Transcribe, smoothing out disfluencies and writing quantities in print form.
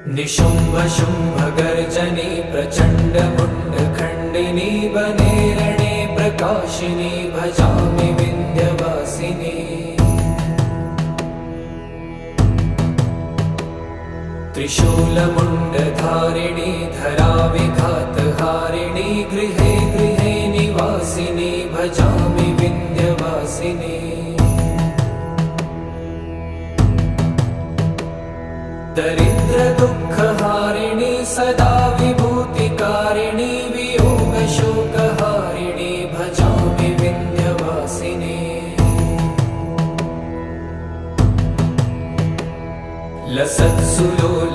निशुम्भ शुम्भ गर्जनी प्रचण्ड मुण्ड खण्डिनी वने रणे प्रकाशिनी भजामि विन्ध्यवासिनी। त्रिशूलमुण्डधारिणी धराविघातहारिणी गृहे गृहे निवासिनी भजामि विन्ध्यवासिनी। दरिद्र दुःखहारिणी सदा विभूतिकारिणी वियोगशोकहारिणी भजामि विन्ध्यवासिनी। लसत्सुलोल